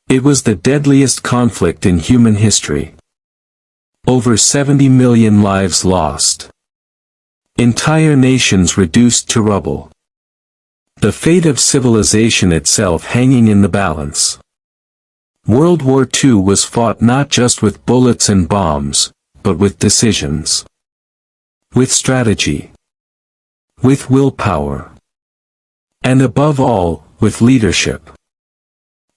It was the deadliest conflict in human history. Over 70 million lives lost. Entire nations reduced to rubble. The fate of civilization itself hanging in the balance. World War II was fought not just with bullets and bombs, but with decisions. With strategy. With willpower. And above all, with leadership.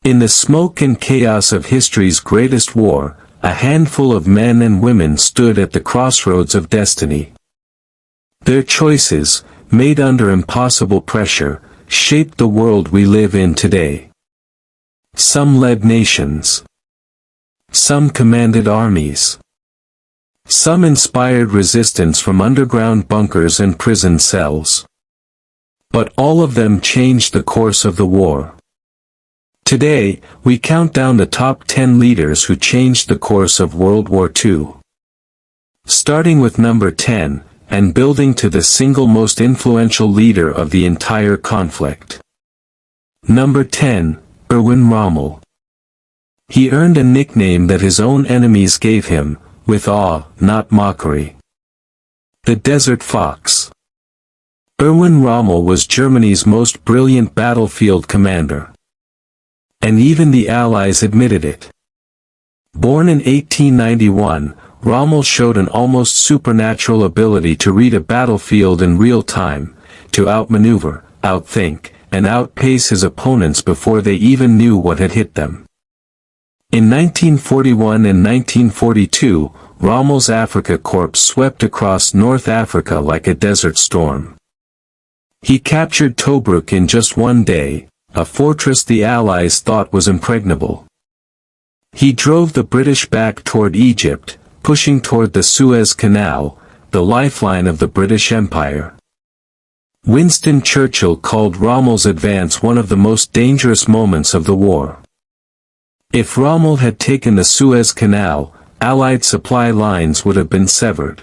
In the smoke and chaos of history's greatest war, a handful of men and women stood at the crossroads of destiny. Their choices, made under impossible pressure, shaped the world we live in today. Some led nations. Some commanded armies. Some inspired resistance from underground bunkers and prison cells. But all of them changed the course of the war. Today, we count down the top 10 leaders who changed the course of World War II. Starting with number 10, and building to the single most influential leader of the entire conflict. Number 10, Erwin Rommel. He earned a nickname that his own enemies gave him, with awe, not mockery. The Desert Fox. Erwin Rommel was Germany's most brilliant battlefield commander. And even the Allies admitted it. Born in 1891, Rommel showed an almost supernatural ability to read a battlefield in real time, to outmaneuver, outthink, and outpace his opponents before they even knew what had hit them. In 1941 and 1942, Rommel's Afrika Korps swept across North Africa like a desert storm. He captured Tobruk in just one day, a fortress the Allies thought was impregnable. He drove the British back toward Egypt, pushing toward the Suez Canal, the lifeline of the British Empire. Winston Churchill called Rommel's advance one of the most dangerous moments of the war. If Rommel had taken the Suez Canal, Allied supply lines would have been severed.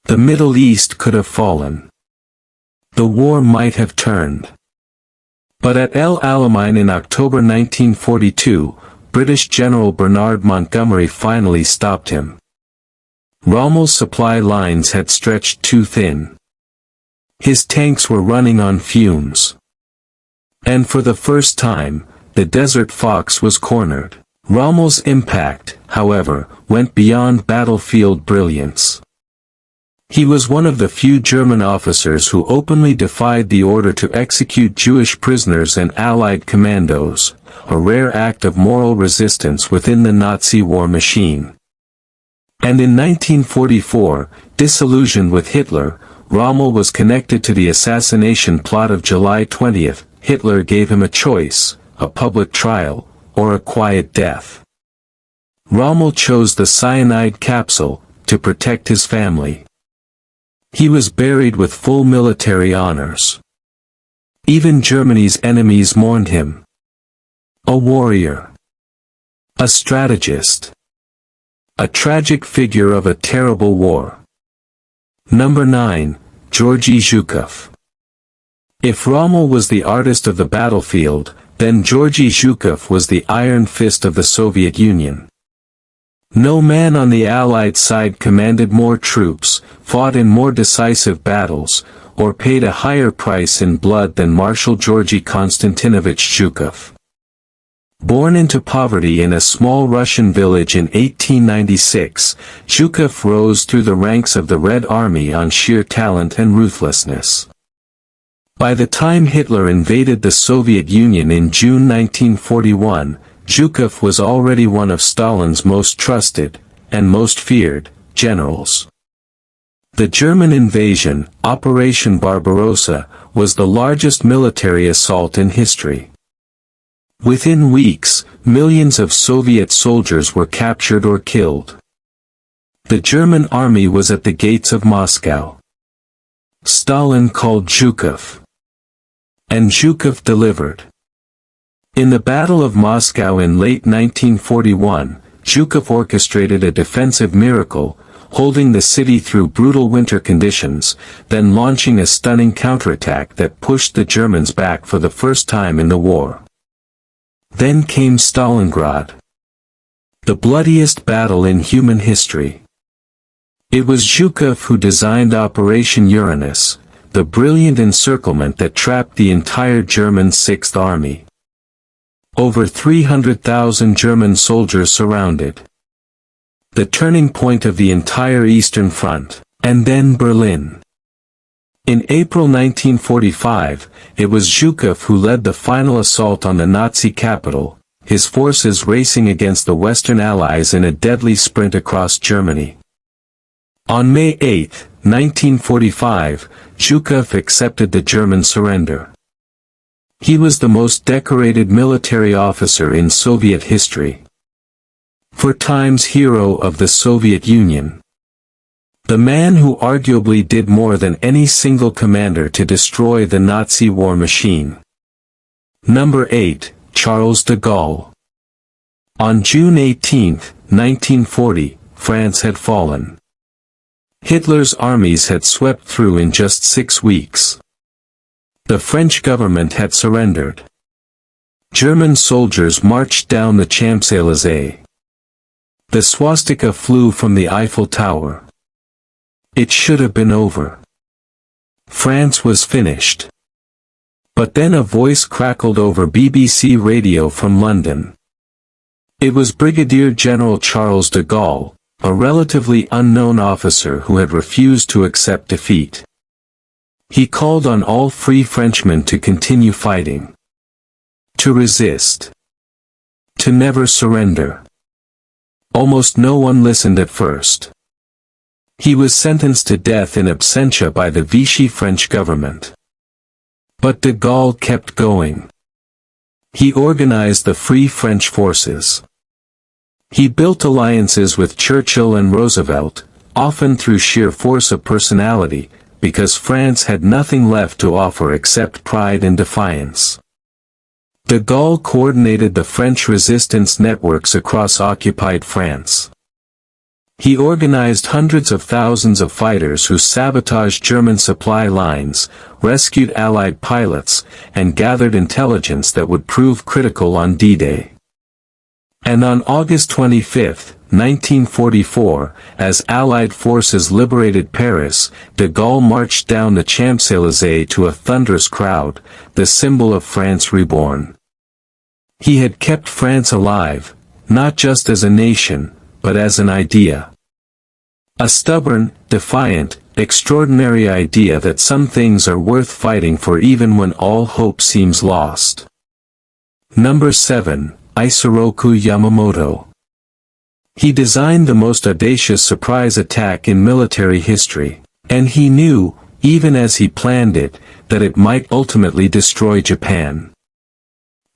The Middle East could have fallen. The war might have turned. But at El Alamein in October 1942, British General Bernard Montgomery finally stopped him. Rommel's supply lines had stretched too thin. His tanks were running on fumes. And for the first time, the Desert Fox was cornered. Rommel's impact, however, went beyond battlefield brilliance. He was one of the few German officers who openly defied the order to execute Jewish prisoners and Allied commandos, a rare act of moral resistance within the Nazi war machine. And in 1944, disillusioned with Hitler, Rommel was connected to the assassination plot of July 20. Hitler gave him a choice, a public trial, or a quiet death. Rommel chose the cyanide capsule, to protect his family. He was buried with full military honors. Even Germany's enemies mourned him. A warrior. A strategist. A tragic figure of a terrible war. Number 9, Georgy Zhukov. If Rommel was the artist of the battlefield, then Georgy Zhukov was the iron fist of the Soviet Union. No man on the Allied side commanded more troops, fought in more decisive battles, or paid a higher price in blood than Marshal Georgy Konstantinovich Zhukov. Born into poverty in a small Russian village in 1896, Zhukov rose through the ranks of the Red Army on sheer talent and ruthlessness. By the time Hitler invaded the Soviet Union in June 1941, Zhukov was already one of Stalin's most trusted, and most feared, generals. The German invasion, Operation Barbarossa, was the largest military assault in history. Within weeks, millions of Soviet soldiers were captured or killed. The German army was at the gates of Moscow. Stalin called Zhukov. And Zhukov delivered. In the Battle of Moscow in late 1941, Zhukov orchestrated a defensive miracle, holding the city through brutal winter conditions, then launching a stunning counterattack that pushed the Germans back for the first time in the war. Then came Stalingrad, the bloodiest battle in human history. It was Zhukov who designed Operation Uranus, the brilliant encirclement that trapped the entire German Sixth Army. Over 300,000 German soldiers surrounded. The turning point of the entire Eastern Front, and then Berlin. In April 1945, it was Zhukov who led the final assault on the Nazi capital, his forces racing against the Western Allies in a deadly sprint across Germany. On May 8, 1945, Zhukov accepted the German surrender. He was the most decorated military officer in Soviet history. 4 times Hero of the Soviet Union. The man who arguably did more than any single commander to destroy the Nazi war machine. Number 8, Charles de Gaulle. On June 18, 1940, France had fallen. Hitler's armies had swept through in just 6 weeks. The French government had surrendered. German soldiers marched down the Champs-Élysées. The swastika flew from the Eiffel Tower. It should have been over. France was finished. But then a voice crackled over BBC radio from London. It was Brigadier General Charles de Gaulle, a relatively unknown officer who had refused to accept defeat. He called on all free Frenchmen to continue fighting. To resist. To never surrender. Almost no one listened at first. He was sentenced to death in absentia by the Vichy French government. But de Gaulle kept going. He organized the Free French forces. He built alliances with Churchill and Roosevelt, often through sheer force of personality, because France had nothing left to offer except pride and defiance. De Gaulle coordinated the French resistance networks across occupied France. He organized hundreds of thousands of fighters who sabotaged German supply lines, rescued Allied pilots, and gathered intelligence that would prove critical on D-Day. And on August 25, 1944, as Allied forces liberated Paris, de Gaulle marched down the Champs-Élysées to a thunderous crowd, the symbol of France reborn. He had kept France alive, not just as a nation, but as an idea. A stubborn, defiant, extraordinary idea that some things are worth fighting for even when all hope seems lost. Number 7, Isoroku Yamamoto. He designed the most audacious surprise attack in military history, and he knew, even as he planned it, that it might ultimately destroy Japan.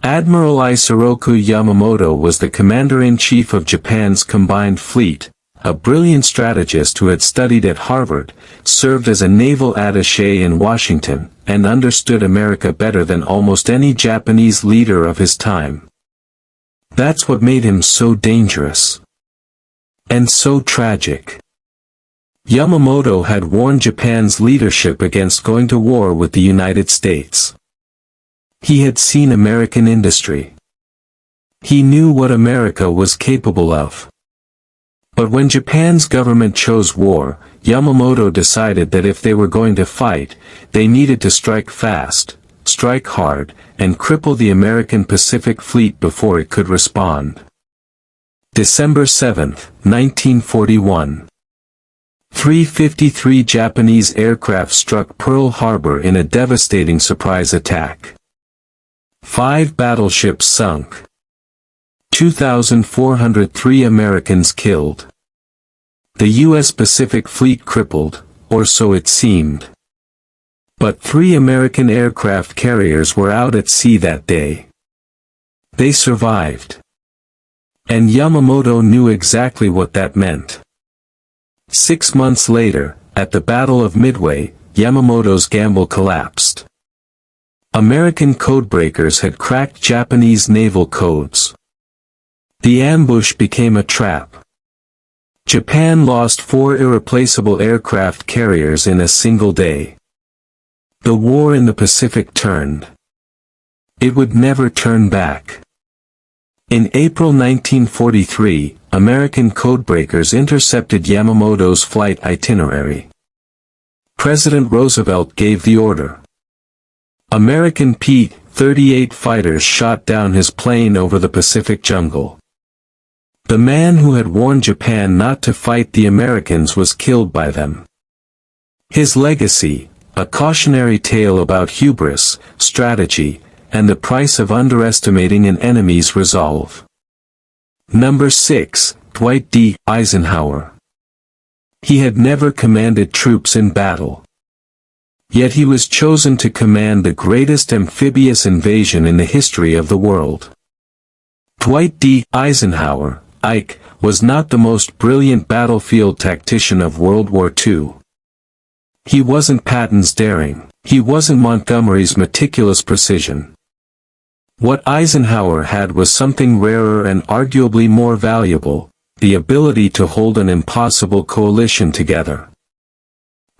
Admiral Isoroku Yamamoto was the commander-in-chief of Japan's combined fleet, a brilliant strategist who had studied at Harvard, served as a naval attaché in Washington, and understood America better than almost any Japanese leader of his time. That's what made him so dangerous. And so tragic. Yamamoto had warned Japan's leadership against going to war with the United States. He had seen American industry. He knew what America was capable of. But when Japan's government chose war, Yamamoto decided that if they were going to fight, they needed to strike fast, strike hard, and cripple the American Pacific Fleet before it could respond. December 7, 1941. 353 Japanese aircraft struck Pearl Harbor in a devastating surprise attack. 5 battleships sunk. 2,403 Americans killed. The U.S. Pacific Fleet crippled, or so it seemed. But 3 American aircraft carriers were out at sea that day. They survived. And Yamamoto knew exactly what that meant. 6 months later, at the Battle of Midway, Yamamoto's gamble collapsed. American codebreakers had cracked Japanese naval codes. The ambush became a trap. Japan lost 4 irreplaceable aircraft carriers in a single day. The war in the Pacific turned. It would never turn back. In April 1943, American codebreakers intercepted Yamamoto's flight itinerary. President Roosevelt gave the order. American P-38 fighters shot down his plane over the Pacific jungle. The man who had warned Japan not to fight the Americans was killed by them. His legacy, a cautionary tale about hubris, strategy, and the price of underestimating an enemy's resolve. Number 6, Dwight D. Eisenhower. He had never commanded troops in battle. Yet he was chosen to command the greatest amphibious invasion in the history of the world. Dwight D. Eisenhower, Ike, was not the most brilliant battlefield tactician of World War II. He wasn't Patton's daring, he wasn't Montgomery's meticulous precision. What Eisenhower had was something rarer and arguably more valuable, the ability to hold an impossible coalition together.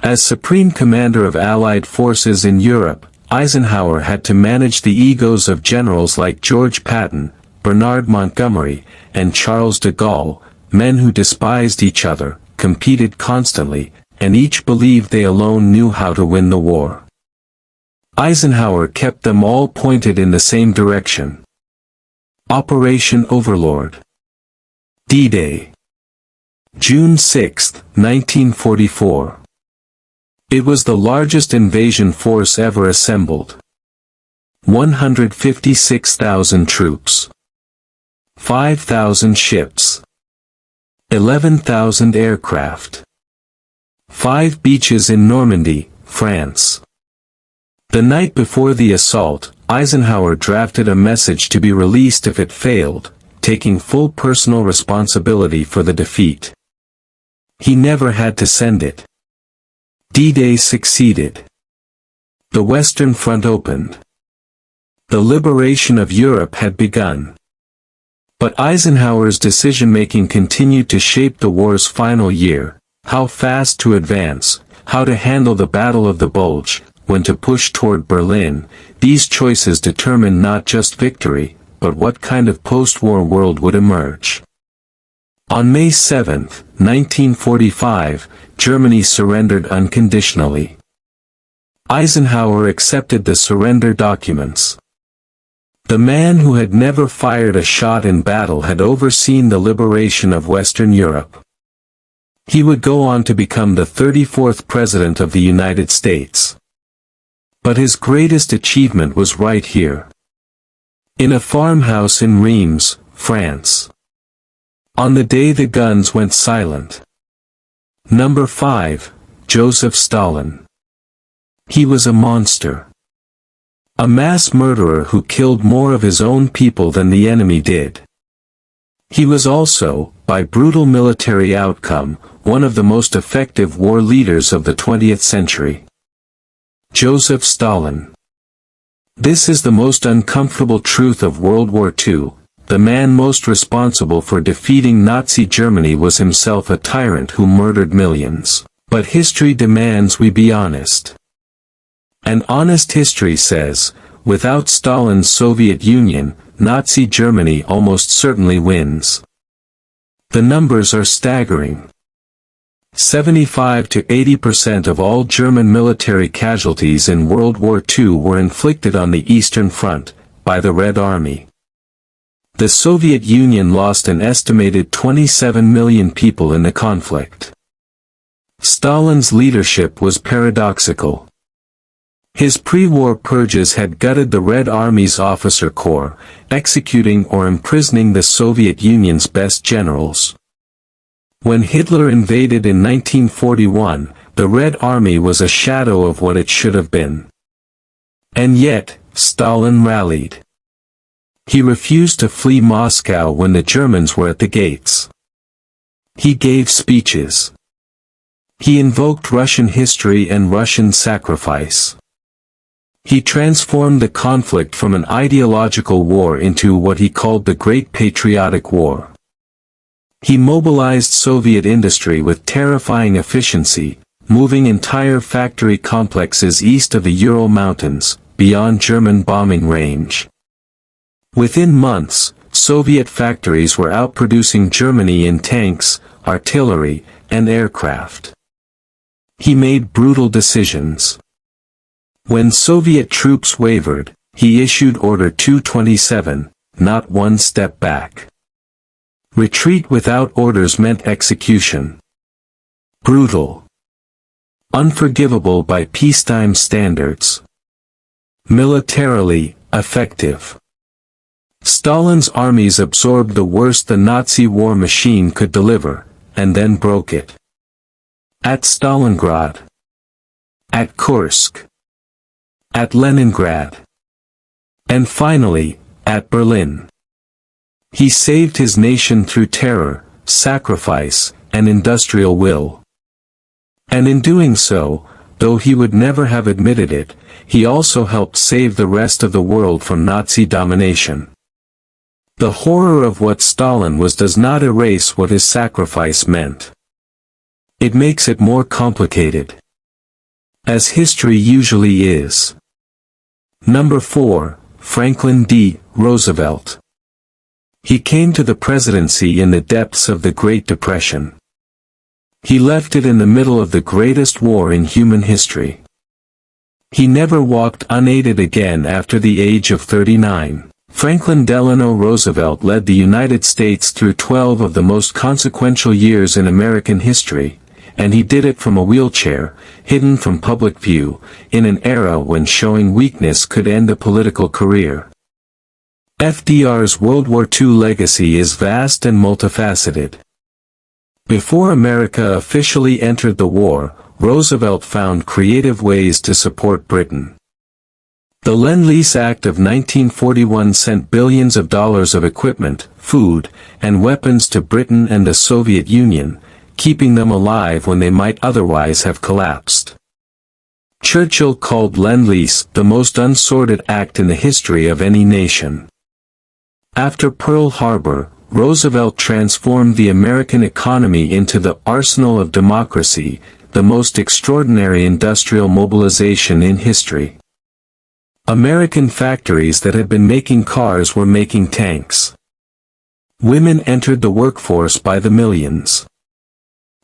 As Supreme Commander of Allied forces in Europe, Eisenhower had to manage the egos of generals like George Patton, Bernard Montgomery, and Charles de Gaulle, men who despised each other, competed constantly, and each believed they alone knew how to win the war. Eisenhower kept them all pointed in the same direction. Operation Overlord. D-Day. June 6, 1944. It was the largest invasion force ever assembled. 156,000 troops. 5,000 ships. 11,000 aircraft. 5 beaches in Normandy, France. The night before the assault, Eisenhower drafted a message to be released if it failed, taking full personal responsibility for the defeat. He never had to send it. D-Day succeeded. The Western Front opened. The liberation of Europe had begun. But Eisenhower's decision-making continued to shape the war's final year: how fast to advance, how to handle the Battle of the Bulge, when to push toward Berlin. These choices determined not just victory, but what kind of post-war world would emerge. On May 7, 1945, Germany surrendered unconditionally. Eisenhower accepted the surrender documents. The man who had never fired a shot in battle had overseen the liberation of Western Europe. He would go on to become the 34th President of the United States. But his greatest achievement was right here. In a farmhouse in Reims, France. On the day the guns went silent. Number 5, Joseph Stalin. He was a monster. A mass murderer who killed more of his own people than the enemy did. He was also, by brutal military outcome, one of the most effective war leaders of the 20th century. Joseph Stalin. This is the most uncomfortable truth of World War II. The man most responsible for defeating Nazi Germany was himself a tyrant who murdered millions. But history demands we be honest. An honest history says, without Stalin's Soviet Union, Nazi Germany almost certainly wins. The numbers are staggering. 75 to 80% of all German military casualties in World War II were inflicted on the Eastern Front, by the Red Army. The Soviet Union lost an estimated 27 million people in the conflict. Stalin's leadership was paradoxical. His pre-war purges had gutted the Red Army's officer corps, executing or imprisoning the Soviet Union's best generals. When Hitler invaded in 1941, the Red Army was a shadow of what it should have been. And yet, Stalin rallied. He refused to flee Moscow when the Germans were at the gates. He gave speeches. He invoked Russian history and Russian sacrifice. He transformed the conflict from an ideological war into what he called the Great Patriotic War. He mobilized Soviet industry with terrifying efficiency, moving entire factory complexes east of the Ural Mountains, beyond German bombing range. Within months, Soviet factories were outproducing Germany in tanks, artillery, and aircraft. He made brutal decisions. When Soviet troops wavered, he issued Order 227, not one step back. Retreat without orders meant execution. Brutal. Unforgivable by peacetime standards. Militarily, effective. Stalin's armies absorbed the worst the Nazi war machine could deliver, and then broke it. At Stalingrad. At Kursk. At Leningrad. And finally, at Berlin. He saved his nation through terror, sacrifice, and industrial will. And in doing so, though he would never have admitted it, he also helped save the rest of the world from Nazi domination. The horror of what Stalin was does not erase what his sacrifice meant. It makes it more complicated. As history usually is. Number 4, Franklin D. Roosevelt. He came to the presidency in the depths of the Great Depression. He left it in the middle of the greatest war in human history. He never walked unaided again after the age of 39. Franklin Delano Roosevelt led the United States through 12 of the most consequential years in American history, and he did it from a wheelchair, hidden from public view, in an era when showing weakness could end a political career. FDR's World War II legacy is vast and multifaceted. Before America officially entered the war, Roosevelt found creative ways to support Britain. The Lend-Lease Act of 1941 sent billions of dollars of equipment, food, and weapons to Britain and the Soviet Union, keeping them alive when they might otherwise have collapsed. Churchill called Lend-Lease the most unsorted act in the history of any nation. After Pearl Harbor, Roosevelt transformed the American economy into the arsenal of democracy, the most extraordinary industrial mobilization in history. American factories that had been making cars were making tanks. Women entered the workforce by the millions.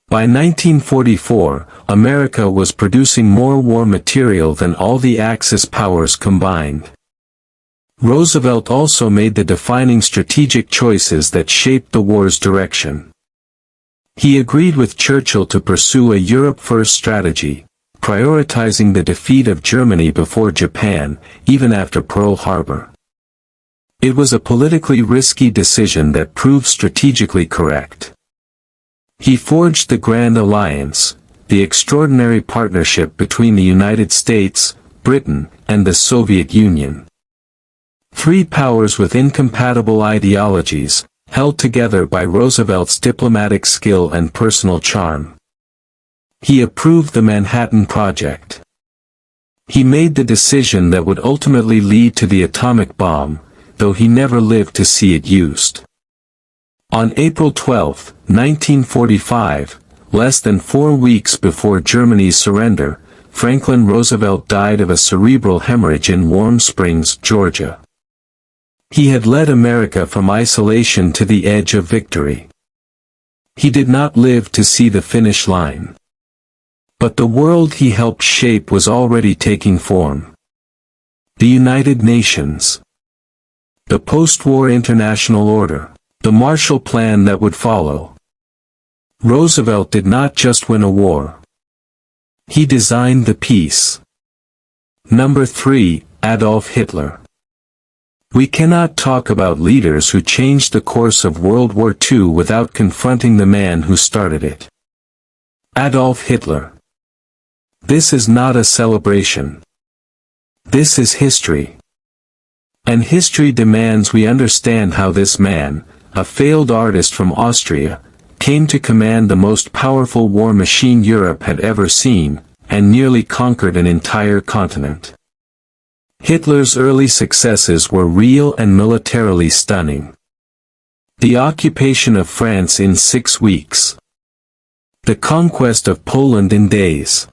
By 1944, America was producing more war material than all the Axis powers combined. Roosevelt also made the defining strategic choices that shaped the war's direction. He agreed with Churchill to pursue a Europe-first strategy, prioritizing the defeat of Germany before Japan, even after Pearl Harbor. It was a politically risky decision that proved strategically correct. He forged the Grand Alliance, the extraordinary partnership between the United States, Britain, and the Soviet Union. Three powers with incompatible ideologies, held together by Roosevelt's diplomatic skill and personal charm. He approved the Manhattan Project. He made the decision that would ultimately lead to the atomic bomb, though he never lived to see it used. On April 12, 1945, less than 4 weeks before Germany's surrender, Franklin Roosevelt died of a cerebral hemorrhage in Warm Springs, Georgia. He had led America from isolation to the edge of victory. He did not live to see the finish line. But the world he helped shape was already taking form. The United Nations. The post-war international order. The Marshall Plan that would follow. Roosevelt did not just win a war. He designed the peace. Number 3, Adolf Hitler. We cannot talk about leaders who changed the course of World War II without confronting the man who started it. Adolf Hitler. This is not a celebration. This is history. And history demands we understand how this man, a failed artist from Austria, came to command the most powerful war machine Europe had ever seen, and nearly conquered an entire continent. Hitler's early successes were real and militarily stunning. The occupation of France in 6 weeks. The conquest of Poland in days.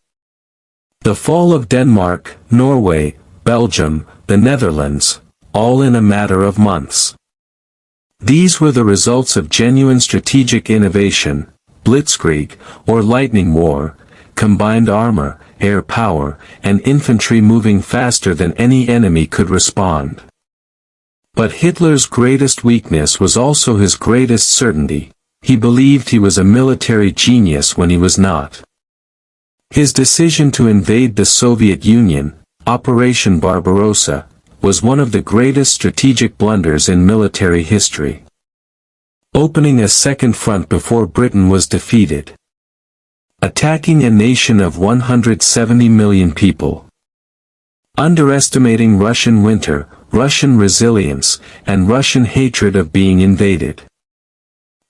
The fall of Denmark, Norway, Belgium, the Netherlands, all in a matter of months. These were the results of genuine strategic innovation, blitzkrieg, or lightning war, combined armor, air power, and infantry moving faster than any enemy could respond. But Hitler's greatest weakness was also his greatest certainty. He believed he was a military genius when he was not. His decision to invade the Soviet Union, Operation Barbarossa, was one of the greatest strategic blunders in military history. Opening a second front before Britain was defeated. Attacking a nation of 170 million people. Underestimating Russian winter, Russian resilience, and Russian hatred of being invaded.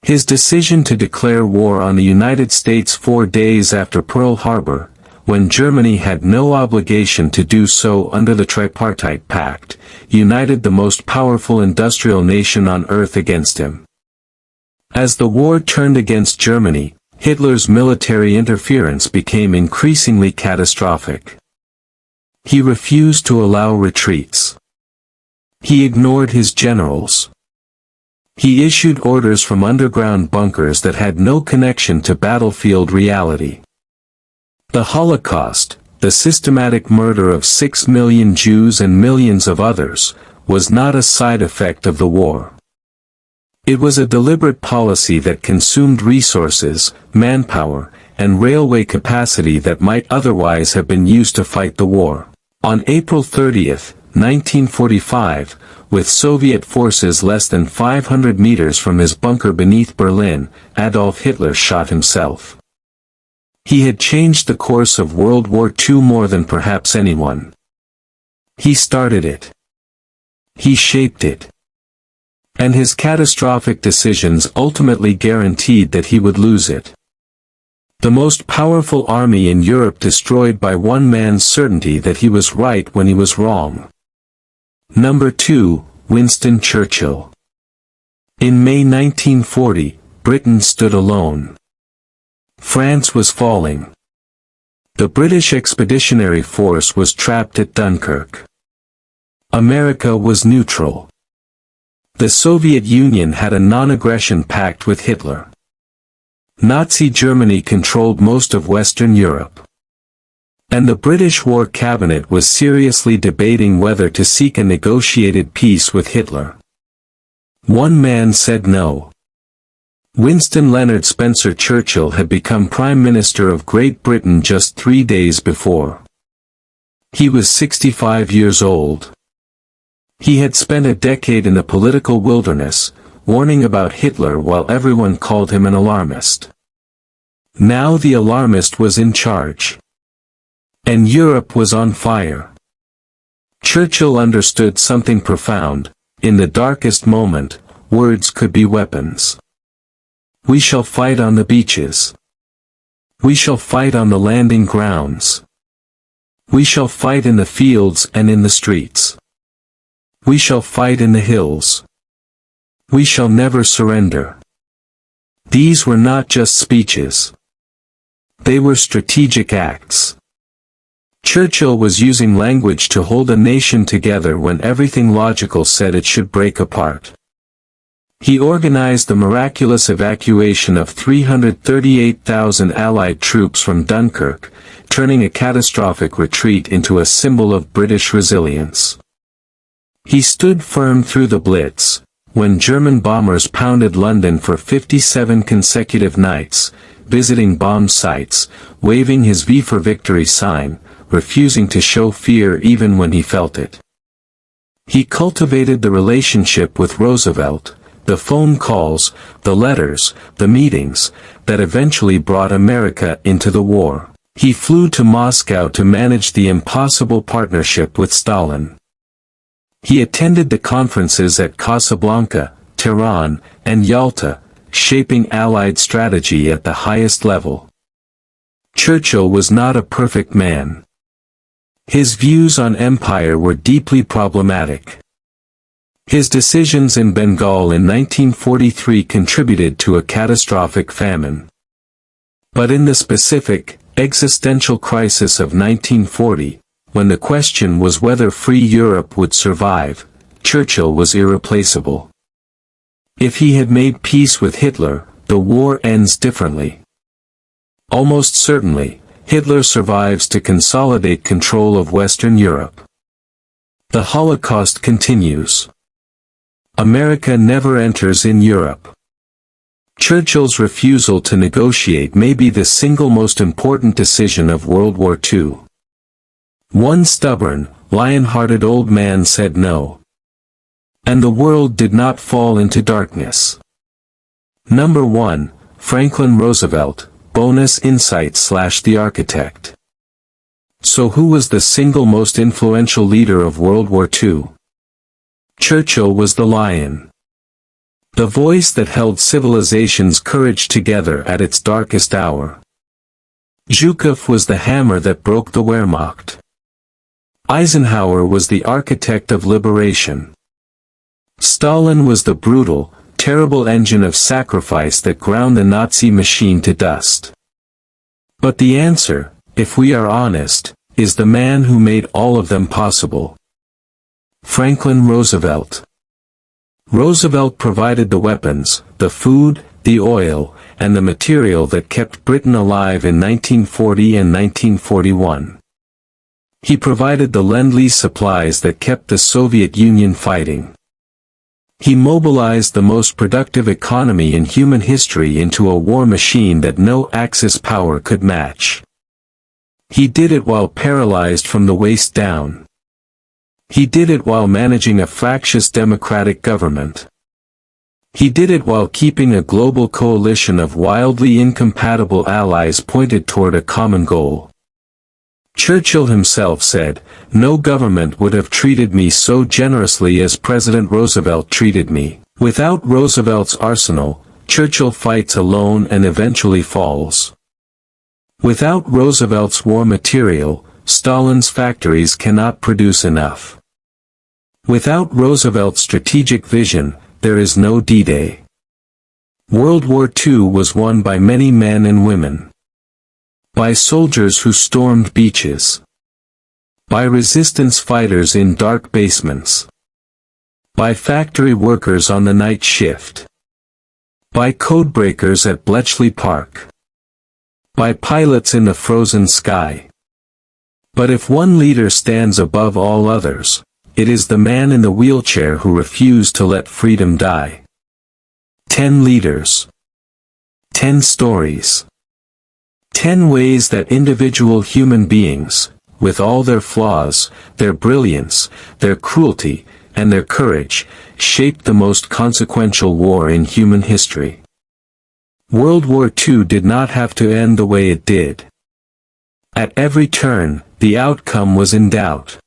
His decision to declare war on the United States 4 days after Pearl Harbor, when Germany had no obligation to do so under the Tripartite Pact, united the most powerful industrial nation on earth against him. As the war turned against Germany, Hitler's military interference became increasingly catastrophic. He refused to allow retreats. He ignored his generals. He issued orders from underground bunkers that had no connection to battlefield reality. The Holocaust, the systematic murder of 6 million Jews and millions of others, was not a side effect of the war. It was a deliberate policy that consumed resources, manpower, and railway capacity that might otherwise have been used to fight the war. On April 30, 1945, with Soviet forces less than 500 meters from his bunker beneath Berlin, Adolf Hitler shot himself. He had changed the course of World War II more than perhaps anyone. He started it. He shaped it. And his catastrophic decisions ultimately guaranteed that he would lose it. The most powerful army in Europe destroyed by one man's certainty that he was right when he was wrong. Number 2, Winston Churchill. In May 1940, Britain stood alone. France was falling. The British Expeditionary Force was trapped at Dunkirk. America was neutral. The Soviet Union had a non-aggression pact with Hitler. Nazi Germany controlled most of Western Europe. And the British War Cabinet was seriously debating whether to seek a negotiated peace with Hitler. One man said no. Winston Leonard Spencer Churchill had become Prime Minister of Great Britain just 3 days before. He was 65 years old. He had spent a decade in the political wilderness, warning about Hitler while everyone called him an alarmist. Now the alarmist was in charge. And Europe was on fire. Churchill understood something profound. In the darkest moment, words could be weapons. We shall fight on the beaches. We shall fight on the landing grounds. We shall fight in the fields and in the streets. We shall fight in the hills. We shall never surrender. These were not just speeches. They were strategic acts. Churchill was using language to hold a nation together when everything logical said it should break apart. He organized the miraculous evacuation of 338,000 Allied troops from Dunkirk, turning a catastrophic retreat into a symbol of British resilience. He stood firm through the Blitz, when German bombers pounded London for 57 consecutive nights, visiting bomb sites, waving his V for Victory sign, refusing to show fear even when he felt it. He cultivated the relationship with Roosevelt, the phone calls, the letters, the meetings, that eventually brought America into the war. He flew to Moscow to manage the impossible partnership with Stalin. He attended the conferences at Casablanca, Tehran, and Yalta, shaping Allied strategy at the highest level. Churchill was not a perfect man. His views on empire were deeply problematic. His decisions in Bengal in 1943 contributed to a catastrophic famine. But in the specific, existential crisis of 1940, when the question was whether free Europe would survive, Churchill was irreplaceable. If he had made peace with Hitler, the war ends differently. Almost certainly, Hitler survives to consolidate control of Western Europe. The Holocaust continues. America never enters in Europe. Churchill's refusal to negotiate may be the single most important decision of World War II. One stubborn, lion-hearted old man said no. And the world did not fall into darkness. Number 1, Franklin Roosevelt, bonus insight/the architect. So who was the single most influential leader of World War II? Churchill was the lion. The voice that held civilization's courage together at its darkest hour. Zhukov was the hammer that broke the Wehrmacht. Eisenhower was the architect of liberation. Stalin was the brutal, terrible engine of sacrifice that ground the Nazi machine to dust. But the answer, if we are honest, is the man who made all of them possible. Franklin Roosevelt. Roosevelt provided the weapons, the food, the oil, and the material that kept Britain alive in 1940 and 1941. He provided the Lend-Lease supplies that kept the Soviet Union fighting. He mobilized the most productive economy in human history into a war machine that no Axis power could match. He did it while paralyzed from the waist down. He did it while managing a fractious democratic government. He did it while keeping a global coalition of wildly incompatible allies pointed toward a common goal. Churchill himself said, "No government would have treated me so generously as President Roosevelt treated me." Without Roosevelt's arsenal, Churchill fights alone and eventually falls. Without Roosevelt's war material, Stalin's factories cannot produce enough. Without Roosevelt's strategic vision, there is no D-Day. World War II was won by many men and women. By soldiers who stormed beaches. By resistance fighters in dark basements. By factory workers on the night shift. By codebreakers at Bletchley Park. By pilots in the frozen sky. But if one leader stands above all others, it is the man in the wheelchair who refused to let freedom die. 10 leaders. 10 stories. 10 ways that individual human beings, with all their flaws, their brilliance, their cruelty, and their courage, shaped the most consequential war in human history. World War II did not have to end the way it did. At every turn, the outcome was in doubt.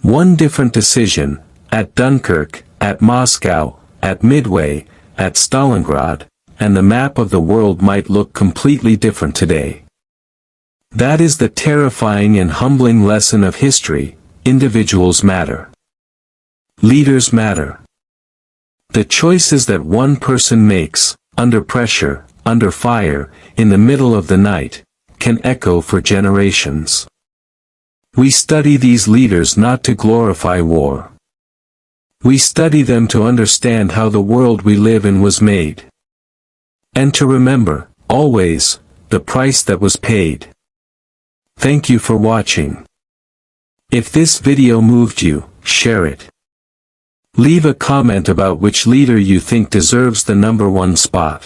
One different decision, at Dunkirk, at Moscow, at Midway, at Stalingrad, and the map of the world might look completely different today. That is the terrifying and humbling lesson of history: individuals matter. Leaders matter. The choices that one person makes, under pressure, under fire, in the middle of the night, can echo for generations. We study these leaders not to glorify war. We study them to understand how the world we live in was made. And to remember, always, the price that was paid. Thank you for watching. If this video moved you, share it. Leave a comment about which leader you think deserves the #1 spot.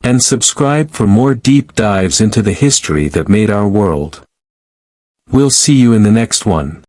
And subscribe for more deep dives into the history that made our world. We'll see you in the next one.